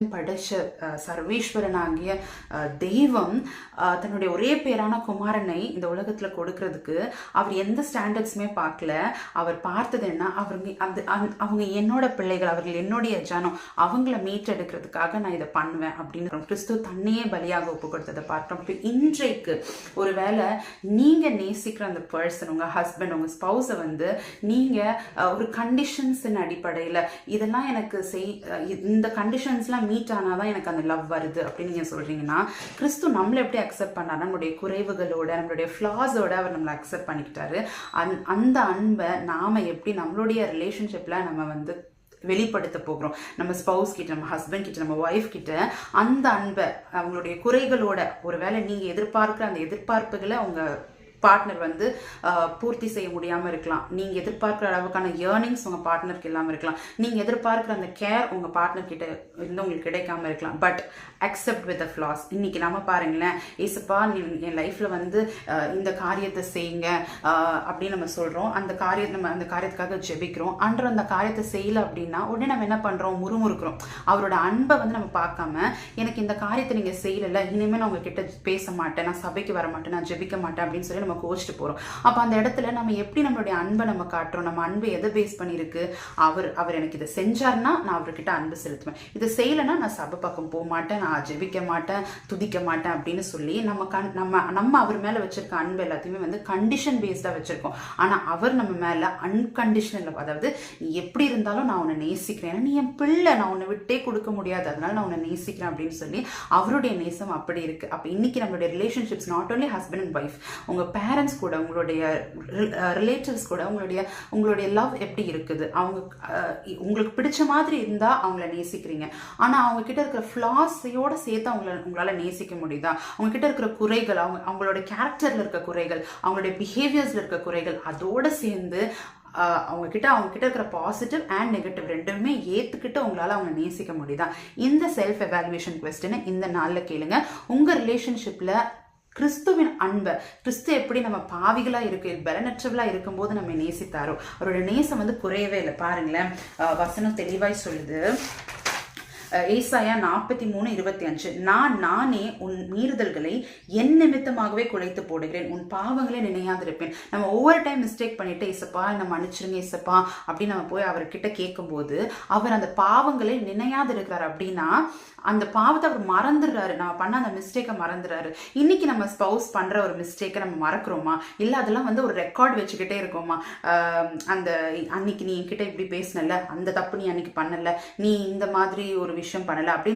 படைச்ச சர்வேஸ்வரனாகிய தெய்வம் தன்னுடைய ஒரே பேரான குமாரனை இந்த உலகத்துல கொடுக்கறதுக்கு அவர் எந்த ஸ்டாண்டர்ட்ஸுமே பார்க்கல. அவர் பார்த்தது என்ன, அவங்க என்னோட பிள்ளைகள், அவர்கள் என்னுடைய ஜனம், அவங்கள மீட்டெடுக்கிறதுக்காக நான் இதை பண்ணுவேன் அப்படின்னு கிறிஸ்து தன்னையே பலியாக ஒப்பு கொடுத்ததை பார்க்கிறோம். இன்றைக்கு ஒருவேளை நீங்க நேசிக்கிற அந்த பர்சன், உங்க ஹஸ்பண்ட், உங்க ஸ்பௌஸை நீங்க ஒரு கண்டிஷன்ஸின் அடிப்படையில் இதெல்லாம் எனக்கு இந்த கண்டிஷன்ஸ்லாம் மீட் ஆனாதான் எனக்கு அந்த லவ் வருது அப்படின்னு நீங்க சொல்றீங்கன்னா, கிறிஸ்து நம்மளை எப்படி அக்செப்ட் பண்ணாரு? நம்மளுடைய குறைவுகளோட, நம்மளுடைய ஃபிளாஸோட அவர் நம்மளை அக்செப்ட் பண்ணிக்கிட்டாரு. அந்த அன்பை நாம எப்படி நம்மளுடைய ரிலேஷன்ஷிப்ல நம்ம வெளிப்படுத்த போகிறோம். நம்ம ஸ்பௌஸ் கிட்ட, நம்ம ஹஸ்பண்ட் கிட்ட, நம்ம ஒய்ஃப் கிட்ட அந்த அன்பை அவங்களுடைய குறைகளோட, ஒருவேளை நீங்க எதிர்பார்க்கிற அந்த எதிர்பார்ப்புகளை அவங்க பார்ட்னர் பூர்த்தி செய்ய முடியாமல் இருக்கலாம். நீங்கள் எதிர்பார்க்குற அளவுக்கான ஏர்னிங்ஸ் உங்கள் பார்ட்னருக்கு இல்லாமல் இருக்கலாம். நீங்கள் எதிர்பார்க்குற அந்த கேர் உங்கள் பார்ட்னர் கிட்ட இருந்து உங்களுக்கு கிடைக்காம இருக்கலாம். But accept with the flaws. இன்னைக்கு நம்ம பாருங்களேன், ஏசப்பா என் லைஃப்பில் இந்த காரியத்தை செய்யுங்க அப்படின்னு நம்ம சொல்கிறோம். அந்த காரியத்துக்காக ஜெபிக்கிறோம். அந்த காரியத்தை செய்யலை அப்படின்னா உடனே நம்ம என்ன பண்ணுறோம்? முறுமுறுக்கிறோம். அவரோட அன்பை நம்ம பார்க்காம, எனக்கு இந்த காரியத்தை நீங்கள் செய்யலை, இனிமேல் நான் உங்ககிட்ட பேச மாட்டேன், நான் சபைக்கு வர மாட்டேன், நான் ஜெபிக்க மாட்டேன் அப்படின்னு சொல்லி நம்ம கோச்சிட்டு போறோம். அப்ப அந்த இடத்துல நம்ம எப்படி நம்மளுடைய அன்பை நம்ம காட்டுறோம்? நம்ம அன்பு எதை பேஸ் பண்ணிருக்கு? அவர் எனக்கு இதை செஞ்சார்னா நான் அவர்கிட்ட அன்பு செலுத்துவேன், இதை செய்யலைன்னா நான் சபை பக்கம் போக மாட்டேன், நான் ஜெபிக்க மாட்டேன், துதிக்க மாட்டேன் அப்படின்னு சொல்லி நம்ம அவர் மேல வச்சிருக்க அன்பு எல்லாத்தையுமே கண்டிஷன் பேஸ்டா வச்சிருக்கோம். ஆனா அவர் நம்ம மேல அன்கண்டிஷனல், அதாவது நீ எப்படி இருந்தாலும் நான் உன்னை நேசிக்கிறேன், நீ என் பிள்ளை, நான் உன்னை விட்டே கொடுக்க முடியாது, அதனால நான் உன்னை நேசிக்கிறேன் அப்படின்னு சொல்லி அவருடைய நேசம் அப்படி இருக்கு. அப்ப இன்னைக்கு நம்மளுடைய relationships not only husband and wife, உங்க பேரண்ட்ஸ் கூட, உங்களுடைய ரிலேட்டிவ்ஸ் கூட உங்களுடைய லவ் எப்படி இருக்குது? அவங்க உங்களுக்கு பிடிச்ச மாதிரி இருந்தா அவங்கள நேசிக்கிறீங்க. ஆனா அவங்க கிட்ட இருக்கிற ஃபிளாஸையோட சேர்த்து உங்களால நேசிக்க முடியுதா? அவங்க கிட்ட இருக்கிற குறைகள், அவங்களோட கேரக்டர்ல இருக்க குறைகள், அவங்களுடைய பிஹேவியர்ஸ்ல இருக்க குறைகள், அதோட சேர்ந்து அவங்க கிட்ட இருக்கிற பாசிட்டிவ் அண்ட் நெகட்டிவ் ரெண்டுமே ஏத்துக்கிட்டு உங்களால அவங்க நேசிக்க முடியுதா? இந்த செல்ஃப் எவாலுவேஷன் கொஸ்டினை இந்த நாள்ல கேளுங்க. உங்க ரிலேஷன்ஷிப்ல கிறிஸ்துவின் அன்பை, கிறிஸ்து எப்படி நம்ம பாவிகளா இருக்கு, பலனற்றவளா இருக்கும்போது நம்ம நேசித்தாரோ, அவரோட நேசம் குறையவே இல்லை. பாருங்களேன், வசனம் தெளிவாய் சொல்லுது. ஏசாயா 43:25, நானே உன் மீறுதல்களை என் நிமித்தமாகவே குலைத்து போடுகிறேன், உன் பாவங்களை நினையாதிருப்பேன். நம்ம ஒவ்வொரு டைம் மிஸ்டேக் பண்ணிட்டு, ஏசப்பா நம்ம மன்னிச்சிருங்க ஏசப்பா அப்படின்னு நம்ம போய் அவர்கிட்ட கேட்கும்போது அவர் அந்த பாவங்களை நினையாது இருக்கிறார். அப்படின்னா அந்த பாவத்தை அவர் மறந்துடுறாரு, நம்ம பண்ண அந்த மிஸ்டேக்கை மறந்துடுறாரு. இன்னைக்கு நம்ம ஸ்பௌஸ் பண்ற ஒரு மிஸ்டேக்கை நம்ம மறக்கிறோமா? இல்லை அதெல்லாம் ஒரு ரெக்கார்ட் வச்சுக்கிட்டே இருக்கோமா? அந்த அன்னைக்கு நீ என்கிட்ட இப்படி பேசினல, அந்த தப்பு நீ அன்னைக்கு பண்ணல, நீ இந்த மாதிரி ஒரு விஷயம் பண்ணல அப்படி